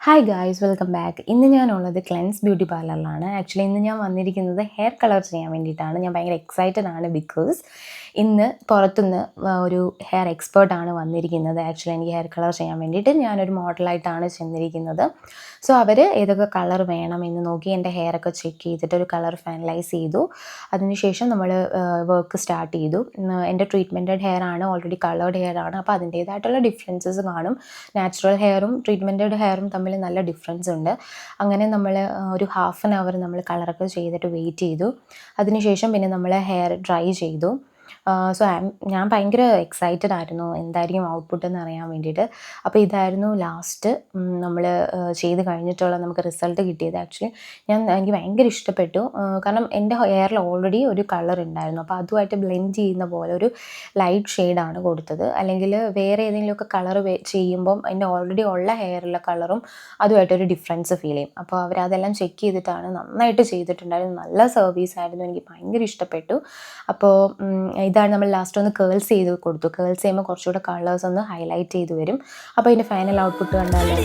Hi guys, welcome back. ഇന്ന് ഞാനുള്ളത് cleanse beauty പാർലറിലാണ്. Actually ഇന്ന് ഞാൻ വന്നിരിക്കുന്നത് ഹെയർ കളർ ചെയ്യാൻ വേണ്ടിയിട്ടാണ്. ഞാൻ ഭയങ്കര എക്സൈറ്റഡ് ആണ് ബിക്കോസ് ഇന്ന് പുറത്തുനിന്ന് ഒരു ഹെയർ എക്സ്പേർട്ടാണ് വന്നിരിക്കുന്നത്. ആക്ച്വലി എനിക്ക് ഹെയർ കളർ ചെയ്യാൻ വേണ്ടിയിട്ട് ഞാനൊരു മോഡലായിട്ടാണ് ചെന്നിരിക്കുന്നത്. സോ അവർ ഏതൊക്കെ കളർ വേണം എന്ന് നോക്കി എൻ്റെ ഹെയറൊക്കെ ചെക്ക് ചെയ്തിട്ട് ഒരു കളർ ഫൈനലൈസ് ചെയ്തു. അതിനുശേഷം നമ്മൾ വർക്ക് സ്റ്റാർട്ട് ചെയ്തു. എൻ്റെ ട്രീറ്റ്മെൻറ്റഡ് ഹെയർ ആണ്, ഓൾറെഡി കളേർഡ് ഹെയർ ആണ്. അപ്പോൾ അതിൻ്റേതായിട്ടുള്ള ഡിഫറൻസസ് കാണും. നാച്ചുറൽ ഹെയറും ട്രീറ്റ്മെൻറ്റഡ് ഹെയറും തമ്മിൽ നല്ല ഡിഫറൻസ് ഉണ്ട്. അങ്ങനെ നമ്മൾ ഒരു ഹാഫ് ആൻ അവർ നമ്മൾ കളറൊക്കെ ചെയ്തിട്ട് വെയിറ്റ് ചെയ്തു. അതിനുശേഷം പിന്നെ നമ്മൾ ഹെയർ ഡ്രൈ ചെയ്തു. സോ ഞാൻ ഭയങ്കര എക്സൈറ്റഡ് ആയിരുന്നു എന്തായിരിക്കും ഔട്ട്പുട്ട് എന്ന് അറിയാൻ വേണ്ടിയിട്ട്. അപ്പോൾ ഇതായിരുന്നു ലാസ്റ്റ് നമ്മൾ ചെയ്ത് കഴിഞ്ഞിട്ടുള്ള നമുക്ക് റിസൾട്ട് കിട്ടിയത്. ആക്ച്വലി എനിക്ക് ഭയങ്കര ഇഷ്ടപ്പെട്ടു. കാരണം എൻ്റെ ഹെയറിൽ ഓൾറെഡി ഒരു കളർ ഉണ്ടായിരുന്നു. അപ്പോൾ അതുമായിട്ട് ബ്ലെൻഡ് ചെയ്യുന്ന പോലെ ഒരു ലൈറ്റ് ഷെയ്ഡാണ് കൊടുത്തത്. അല്ലെങ്കിൽ വേറെ ഏതെങ്കിലുമൊക്കെ കളർ ചെയ്യുമ്പം എൻ്റെ ഓൾറെഡി ഉള്ള ഹെയറിലെ കളറും അതുമായിട്ടൊരു ഡിഫറൻസ് ഫീൽ ചെയ്യും. അപ്പോൾ അവരതെല്ലാം ചെക്ക് ചെയ്തിട്ടാണ് നന്നായിട്ട് ചെയ്തിട്ടുണ്ടായിരുന്നു. നല്ല സർവീസ് ആയിരുന്നു, എനിക്ക് ഭയങ്കര ഇഷ്ടപ്പെട്ടു. അപ്പോൾ ഇതാണ് നമ്മൾ ലാസ്റ്റ് ഒന്ന് കേൾസ് ചെയ്ത് കൊടുത്തു. കേൾസ് ചെയ്യുമ്പോൾ കുറച്ചുകൂടെ കളേഴ്സ് ഒന്ന് ഹൈലൈറ്റ് ചെയ്ത് വരും. അപ്പോൾ ഇതിൻ്റെ ഫൈനൽ ഔട്ട്പുട്ട് കണ്ടാലോ.